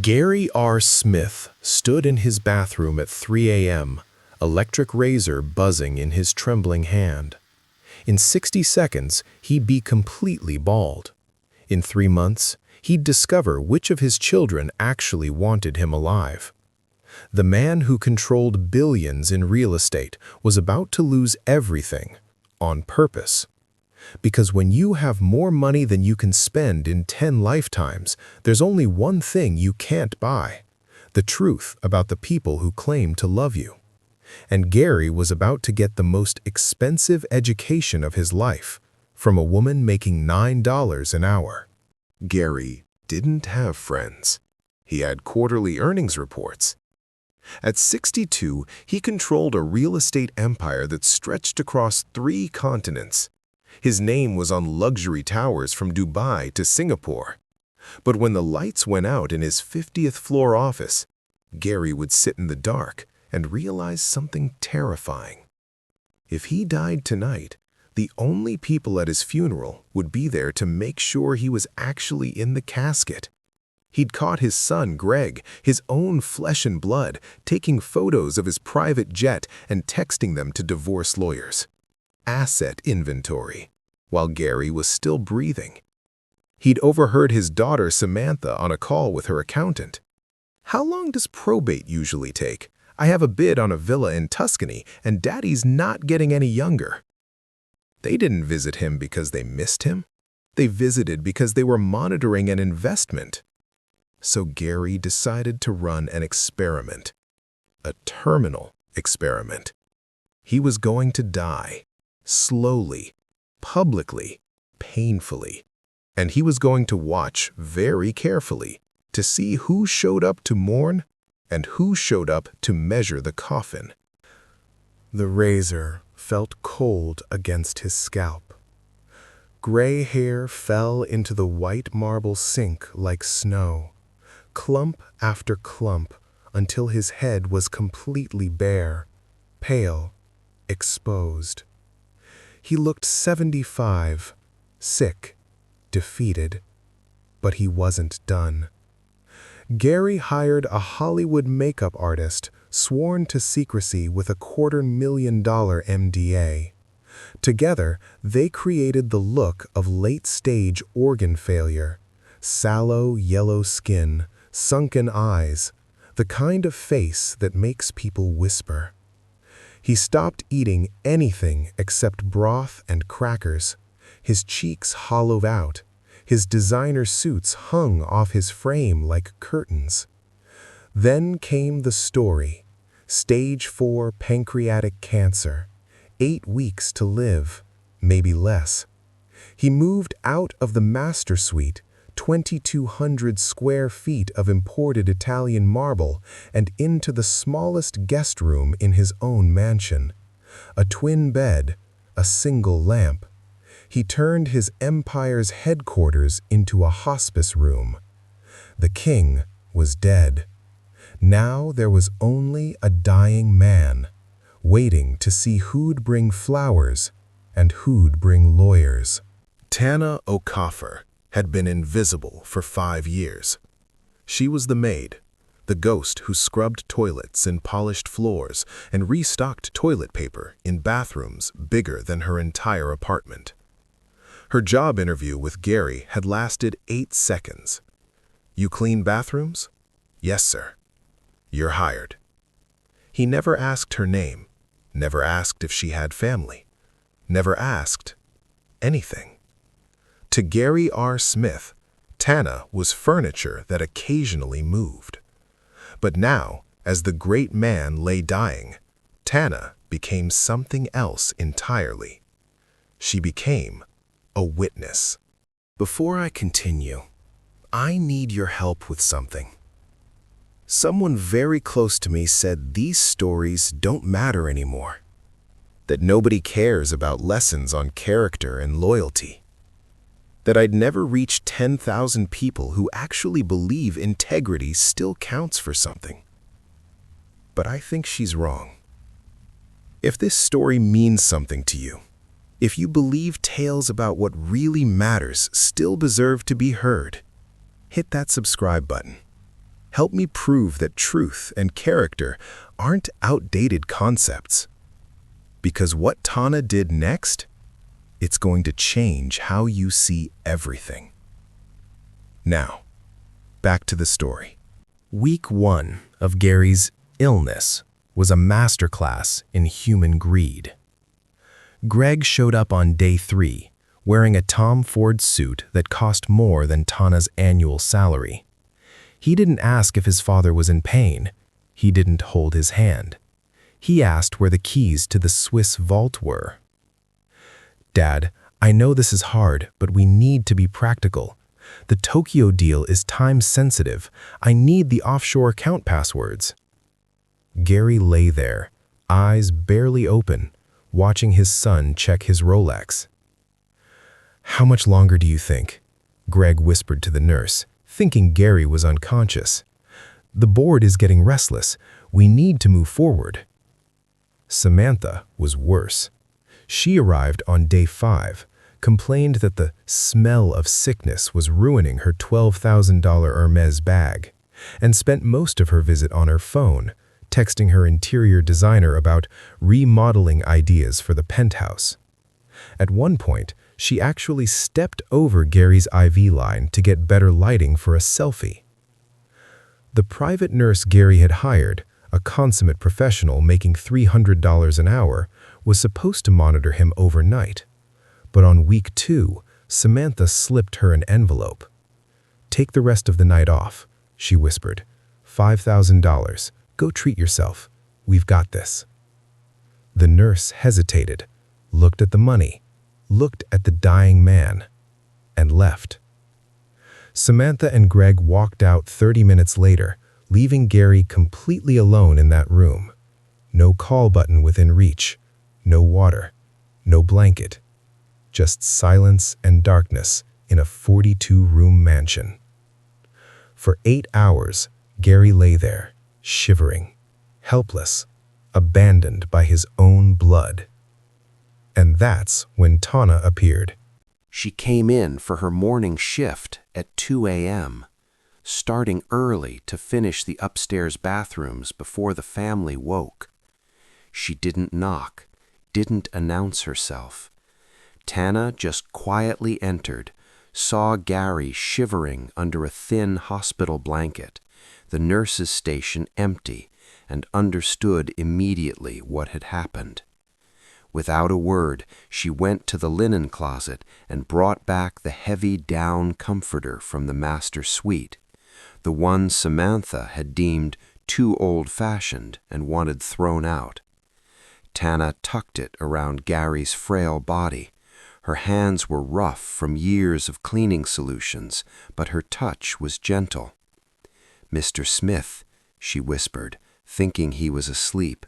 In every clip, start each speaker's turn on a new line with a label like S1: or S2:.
S1: Gary R. Smith stood in his bathroom at 3 a.m., electric razor buzzing in his trembling hand. In 60 seconds, he'd be completely bald. In 3 months, he'd discover which of his children actually wanted him alive. The man who controlled billions in real estate was about to lose everything, on purpose. Because when you have more money than you can spend in 10 lifetimes, there's only one thing you can't buy: the truth about the people who claim to love you. And Gary was about to get the most expensive education of his life, from a woman making $9 an hour. Gary didn't have friends. He had quarterly earnings reports. At 62, he controlled a real estate empire that stretched across 3 continents. His name was on luxury towers from Dubai to Singapore. But when the lights went out in his 50th floor office, Gary would sit in the dark and realize something terrifying. If he died tonight, the only people at his funeral would be there to make sure he was actually in the casket. He'd caught his son, Greg, his own flesh and blood, taking photos of his private jet and texting them to divorce lawyers. Asset inventory, while Gary was still breathing. He'd overheard his daughter Samantha on a call with her accountant. "How long does probate usually take? I have a bid on a villa in Tuscany, and Daddy's not getting any younger." They didn't visit him because they missed him. They visited because they were monitoring an investment. So Gary decided to run an experiment. A terminal experiment. He was going to die. Slowly, publicly, painfully. And he was going to watch very carefully to see who showed up to mourn and who showed up to measure the coffin. The razor felt cold against his scalp. Gray hair fell into the white marble sink like snow, clump after clump, until his head was completely bare, pale, exposed. He looked 75, sick, defeated, but he wasn't done. Gary hired a Hollywood makeup artist sworn to secrecy with a $250,000 MDA. Together, they created the look of late-stage organ failure: sallow yellow skin, sunken eyes, the kind of face that makes people whisper. He stopped eating anything except broth and crackers. His cheeks hollowed out. His designer suits hung off his frame like curtains. Then came the story. Stage 4 pancreatic cancer. 8 weeks to live, maybe less. He moved out of the master suite, 2,200 square feet of imported Italian marble, and into the smallest guest room in his own mansion. A twin bed, a single lamp. He turned his empire's headquarters into a hospice room. The king was dead. Now there was only a dying man, waiting to see who'd bring flowers and who'd bring lawyers. Tana Okafor had been invisible for 5 years. She was the maid, the ghost who scrubbed toilets and polished floors and restocked toilet paper in bathrooms bigger than her entire apartment. Her job interview with Gary had lasted 8 seconds. "You clean bathrooms?" "Yes, sir." "You're hired." He never asked her name, never asked if she had family, never asked anything. To Gary R. Smith, Tana was furniture that occasionally moved. But now, as the great man lay dying, Tana became something else entirely. She became a witness. Before I continue, I need your help with something. Someone very close to me said these stories don't matter anymore, that nobody cares about lessons on character and loyalty, that I'd never reach 10,000 people who actually believe integrity still counts for something. But I think she's wrong. If this story means something to you, if you believe tales about what really matters still deserve to be heard, hit that subscribe button. Help me prove that truth and character aren't outdated concepts. Because what Tana did next, it's going to change how you see everything. Now, back to the story. Week 1 of Gary's illness was a masterclass in human greed. Greg showed up on day 3, wearing a Tom Ford suit that cost more than Tana's annual salary. He didn't ask if his father was in pain. He didn't hold his hand. He asked where the keys to the Swiss vault were. "Dad, I know this is hard, but we need to be practical. The Tokyo deal is time-sensitive. I need the offshore account passwords." Gary lay there, eyes barely open, watching his son check his Rolex. "How much longer do you think?" Greg whispered to the nurse, thinking Gary was unconscious. "The board is getting restless. We need to move forward." Samantha was worse. She arrived on day 5, complained that the smell of sickness was ruining her $12,000 Hermes bag, and spent most of her visit on her phone, texting her interior designer about remodeling ideas for the penthouse. At one point, she actually stepped over Gary's IV line to get better lighting for a selfie. The private nurse Gary had hired, a consummate professional making $300 an hour, was supposed to monitor him overnight. But on week 2, Samantha slipped her an envelope. "Take the rest of the night off," she whispered. $5,000. Go treat yourself. We've got this." The nurse hesitated, looked at the money, looked at the dying man, and left. Samantha and Greg walked out 30 minutes later, leaving Gary completely alone in that room. No call button within reach, no water, no blanket, just silence and darkness in a 42-room mansion. For 8 hours, Gary lay there, shivering, helpless, abandoned by his own blood. And that's when Tana appeared.
S2: She came in for her morning shift at 2 a.m., starting early to finish the upstairs bathrooms before the family woke. She didn't knock, didn't announce herself. Tana just quietly entered, saw Gary shivering under a thin hospital blanket, the nurse's station empty, and understood immediately what had happened. Without a word, she went to the linen closet and brought back the heavy down comforter from the master suite, the one Samantha had deemed too old-fashioned and wanted thrown out. Tana tucked it around Gary's frail body. Her hands were rough from years of cleaning solutions, but her touch was gentle. "Mr. Smith," she whispered, thinking he was asleep,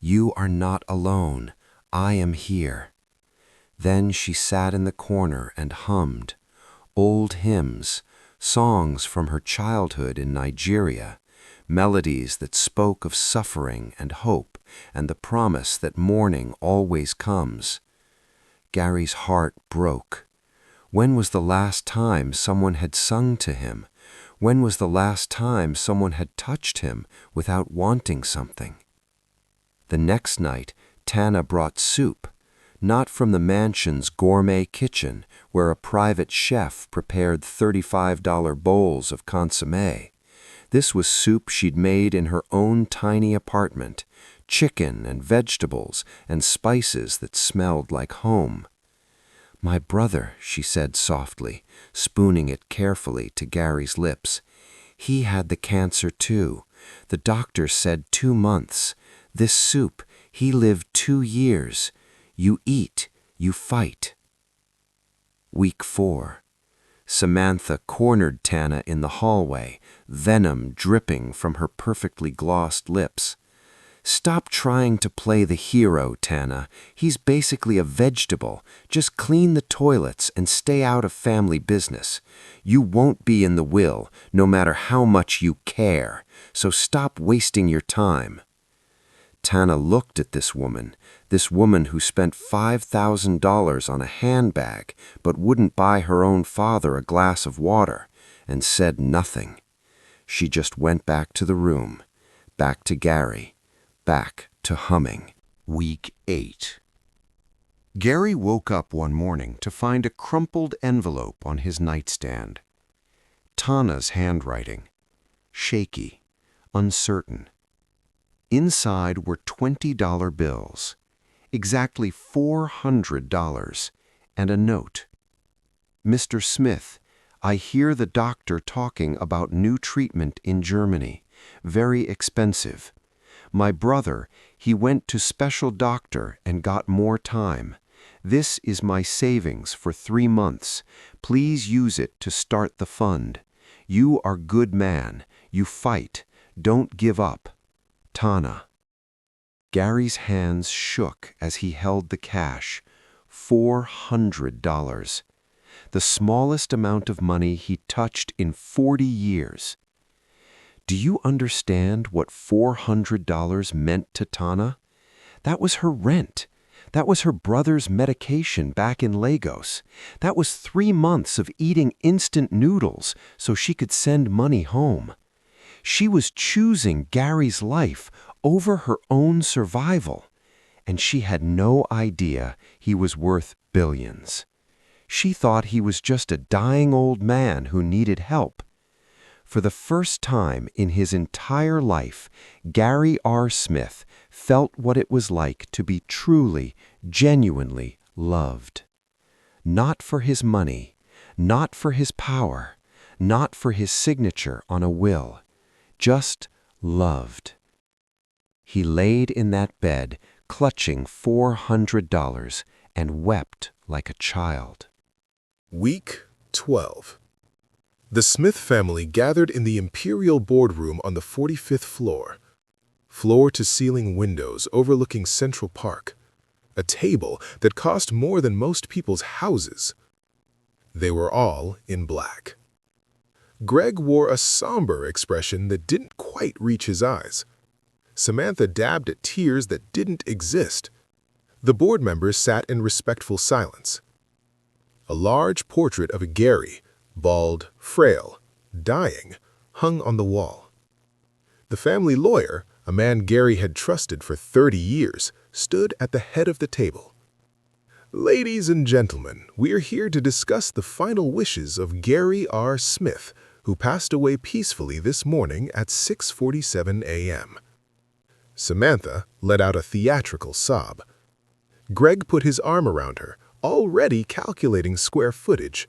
S2: "you are not alone. I am here." Then she sat in the corner and hummed old hymns, songs from her childhood in Nigeria, melodies that spoke of suffering and hope and the promise that morning always comes. Gary's heart broke. When was the last time someone had sung to him? When was the last time someone had touched him without wanting something? The next night, Tana brought soup, not from the mansion's gourmet kitchen where a private chef prepared $35 bowls of consommé. This was soup she'd made in her own tiny apartment, chicken and vegetables and spices that smelled like home. "My brother," she said softly, spooning it carefully to Gary's lips. "He had the cancer too. The doctor said 2 months. This soup, he lived 2 years. You eat, you fight." Week 4. Samantha cornered Tana in the hallway, venom dripping from her perfectly glossed lips. "Stop trying to play the hero, Tana. He's basically a vegetable. Just clean the toilets and stay out of family business. You won't be in the will, no matter how much you care. So stop wasting your time." Tana looked at this woman who spent $5,000 on a handbag but wouldn't buy her own father a glass of water, and said nothing. She just went back to the room, back to Gary, back to humming. Week 8. Gary woke up one morning to find a crumpled envelope on his nightstand. Tana's handwriting, shaky, uncertain. Inside were $20 bills, exactly $400, and a note. Mr. Smith, I hear the doctor talking about new treatment in Germany. Very expensive. My brother, he went to special doctor and got more time. This is my savings for 3 months. Please use it to start the fund. You are good man. You fight. Don't give up. Tana. Gary's hands shook as he held the cash. $400. The smallest amount of money he touched in 40 years. Do you understand what $400 meant to Tana? That was her rent. That was her brother's medication back in Lagos. That was 3 months of eating instant noodles so she could send money home. She was choosing Gary's life over her own survival, and she had no idea he was worth billions. She thought he was just a dying old man who needed help. For the first time in his entire life, Gary R. Smith felt what it was like to be truly, genuinely loved. Not for his money, not for his power, not for his signature on a will, just loved. He laid in that bed, clutching $400, and wept like a child.
S1: Week 12. The Smith family gathered in the Imperial boardroom on the 45th floor. Floor-to-ceiling windows overlooking Central Park. A table that cost more than most people's houses. They were all in black. Greg wore a somber expression that didn't quite reach his eyes. Samantha dabbed at tears that didn't exist. The board members sat in respectful silence. A large portrait of a Gary, bald, frail, dying, hung on the wall. The family lawyer, a man Gary had trusted for 30 years, stood at the head of the table. Ladies and gentlemen, we're here to discuss the final wishes of Gary R. Smith, who passed away peacefully this morning at 6:47 a.m. Samantha let out a theatrical sob. Greg put his arm around her, already calculating square footage.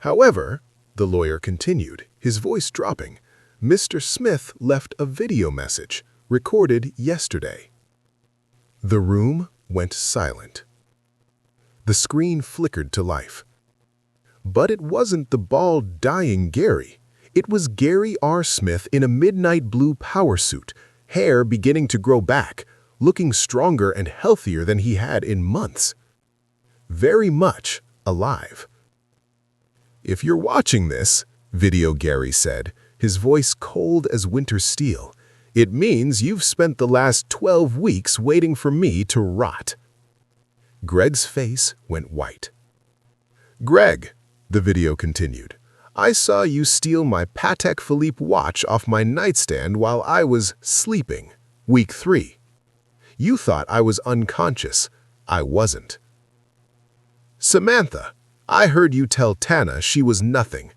S1: However, the lawyer continued, his voice dropping, Mr. Smith left a video message, recorded yesterday. The room went silent. The screen flickered to life. But it wasn't the bald, dying Gary. It was Gary R. Smith in a midnight blue power suit, hair beginning to grow back, looking stronger and healthier than he had in months. Very much alive. If you're watching this, Video Gary said, his voice cold as winter steel, it means you've spent the last 12 weeks waiting for me to rot. Greg's face went white. Greg, the video continued, I saw you steal my Patek Philippe watch off my nightstand while I was sleeping, week 3. You thought I was unconscious. I wasn't. Samantha, I heard you tell Tana she was nothing.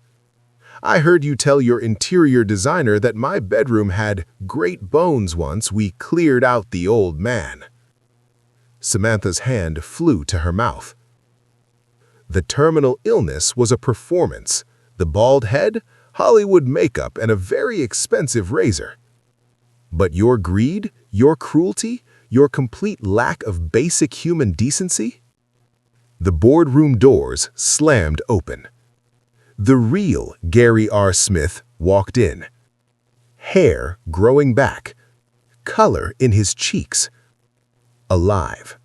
S1: I heard you tell your interior designer that my bedroom had great bones once we cleared out the old man. Samantha's hand flew to her mouth. The terminal illness was a performance. The bald head, Hollywood makeup, and a very expensive razor. But your greed, your cruelty, your complete lack of basic human decency? The boardroom doors slammed open. The real Gary R. Smith walked in. Hair growing back, color in his cheeks. Alive.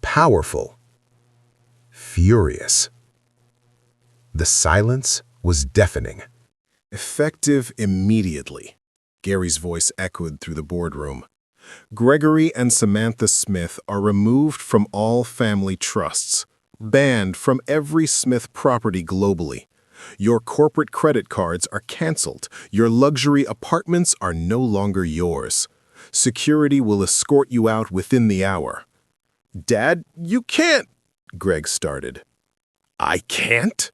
S1: Powerful. Furious. The silence was deafening. Effective immediately, Gary's voice echoed through the boardroom. Gregory and Samantha Smith are removed from all family trusts, banned from every Smith property globally,
S3: Your corporate credit cards are canceled. Your luxury apartments are no longer yours. Security will escort you out within the hour. Dad, you can't, Greg started. I can't?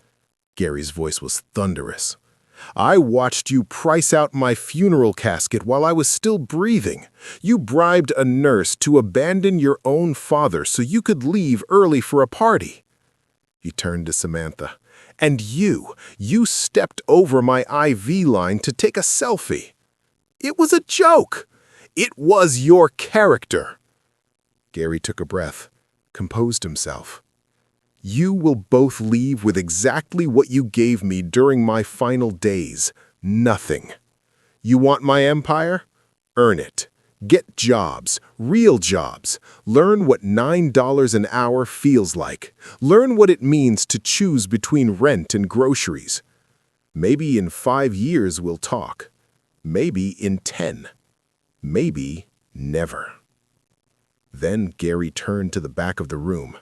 S3: Gary's voice was thunderous. I watched you price out my funeral casket while I was still breathing. You bribed a nurse to abandon your own father so you could leave early for a party. He turned to Samantha. And you stepped over my IV line to take a selfie. It was a joke. It was your character. Gary took a breath, composed himself. You will both leave with exactly what you gave me during my final days. Nothing. You want my empire? Earn it. Get jobs, real jobs. Learn what $9 an hour feels like. Learn what it means to choose between rent and groceries. Maybe in 5 years we'll talk. Maybe in 10. Maybe never. Then Gary turned to the back of the room,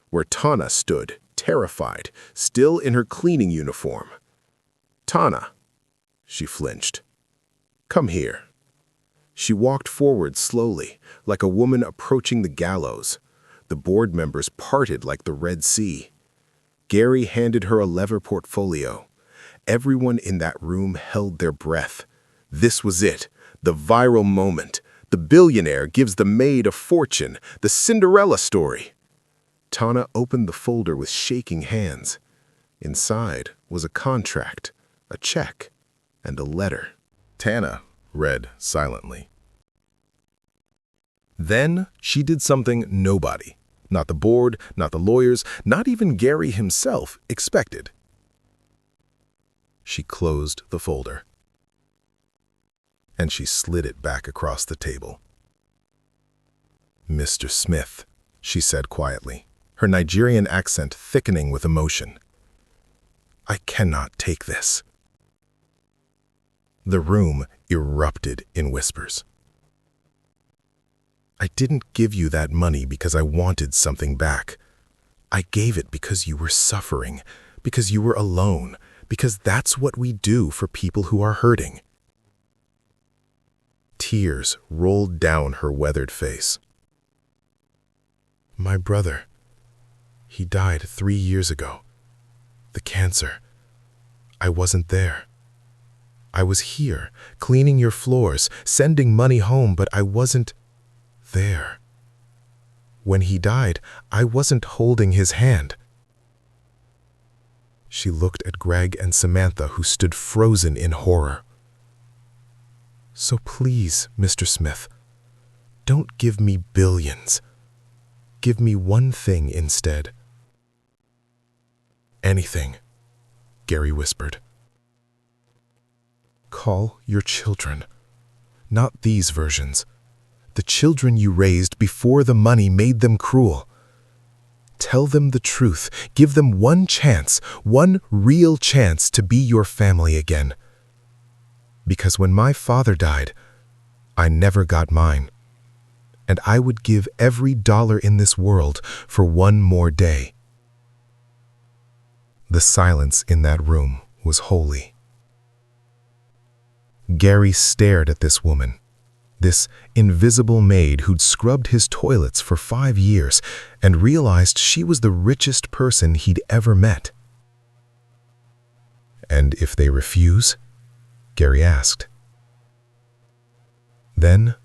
S3: where Tana stood, terrified, still in her cleaning uniform. Tana, she flinched. Come here. She walked forward slowly, like a woman approaching the gallows. The board members parted like the Red Sea. Gary handed her a leather portfolio. Everyone in that room held their breath. This was it, the viral moment. The billionaire gives the maid a fortune, the Cinderella story. Tana opened the folder with shaking hands. Inside was a contract, a check, and a letter.
S1: Tana read silently. Then she did something nobody, not the board, not the lawyers, not even Gary himself, expected. She closed the folder, and she slid it back across the table. Mr. Smith, she said quietly, her Nigerian accent thickening with emotion. I cannot take this. The room erupted in whispers. I didn't give you that money because I wanted something back. I gave it because you were suffering, because you were alone, because that's what we do for people who are hurting. Tears rolled down her weathered face. My brother, he died 3 years ago. The cancer. I wasn't there. I was here, cleaning your floors, sending money home, but I wasn't there. When he died, I wasn't holding his hand. She looked at Greg and Samantha, who stood frozen in horror. So please, Mr. Smith, don't give me billions. Give me one thing instead. Anything, Gary whispered. Call your children. Not these versions. The children you raised before the money made them cruel. Tell them the truth. Give them one chance, one real chance to be your family again. Because when my father died, I never got mine. And I would give every dollar in this world for one more day. The silence in that room was holy. Gary stared at this woman, this invisible maid who'd scrubbed his toilets for 5 years, and realized she was the richest person he'd ever met. And if they refuse? Gary asked. Then,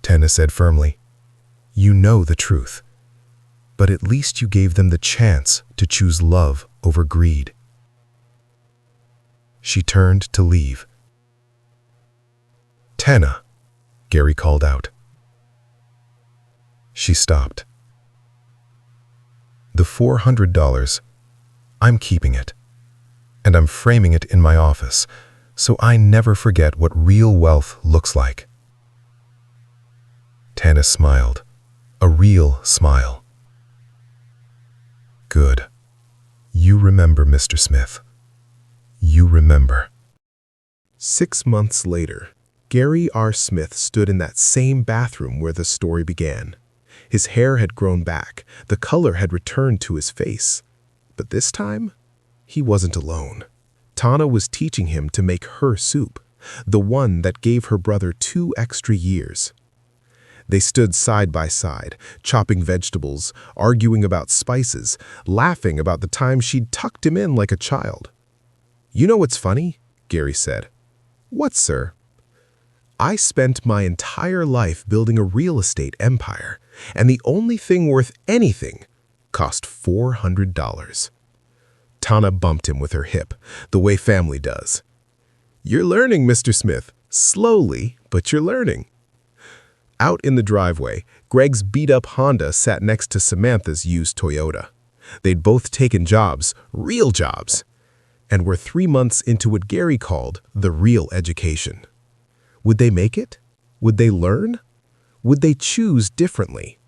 S1: Tana said firmly, you know the truth, but at least you gave them the chance to choose love over greed. She turned to leave. Tana, Gary called out. She stopped. The $400, I'm keeping it, and I'm framing it in my office, so I never forget what real wealth looks like. Tana smiled, a real smile. Good. You remember, Mr. Smith. You remember. 6 months later, Gary R. Smith stood in that same bathroom where the story began. His hair had grown back, the color had returned to his face. But this time, he wasn't alone. Tana was teaching him to make her soup, the one that gave her brother 2 extra years. They stood side by side, chopping vegetables, arguing about spices, laughing about the time she'd tucked him in like a child. "You know what's funny?" Gary said. "What, sir?" "I spent my entire life building a real estate empire, and the only thing worth anything cost $400. Tana bumped him with her hip, the way family does. "You're learning, Mr. Smith. Slowly, but you're learning." Out in the driveway, Greg's beat-up Honda sat next to Samantha's used Toyota. They'd both taken jobs, real jobs, and were 3 months into what Gary called the real education. Would they make it? Would they learn? Would they choose differently?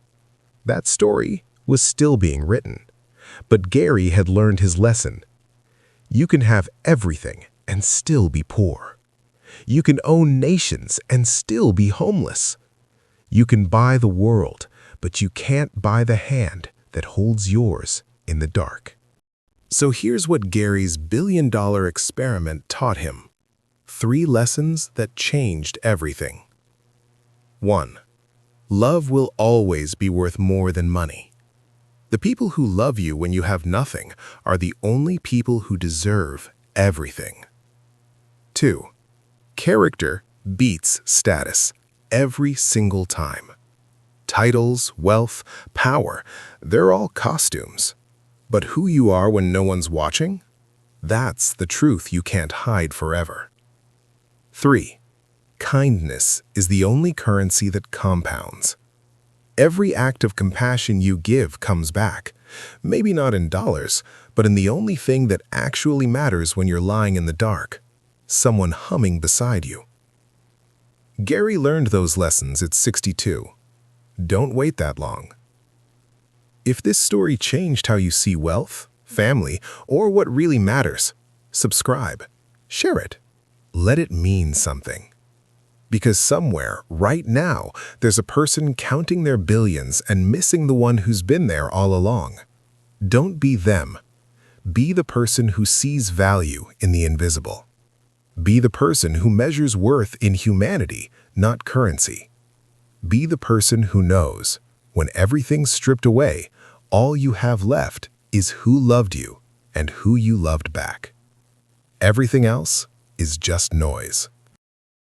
S1: That story was still being written. But Gary had learned his lesson. You can have everything and still be poor. You can own nations and still be homeless. You can buy the world, but you can't buy the hand that holds yours in the dark. So here's what Gary's billion-dollar experiment taught him. 3 lessons that changed everything. 1. Love will always be worth more than money. The people who love you when you have nothing are the only people who deserve everything. 2. Character beats status every single time. Titles, wealth, power, they're all costumes. But who you are when no one's watching? That's the truth you can't hide forever. 3. Kindness is the only currency that compounds. Every act of compassion you give comes back, maybe not in dollars, but in the only thing that actually matters when you're lying in the dark, someone humming beside you. Gary learned those lessons at 62. Don't wait that long. If this story changed how you see wealth, family, or what really matters, subscribe, share it, let it mean something. Because somewhere, right now, there's a person counting their billions and missing the one who's been there all along. Don't be them. Be the person who sees value in the invisible. Be the person who measures worth in humanity, not currency. Be the person who knows, when everything's stripped away, all you have left is who loved you and who you loved back. Everything else is just noise.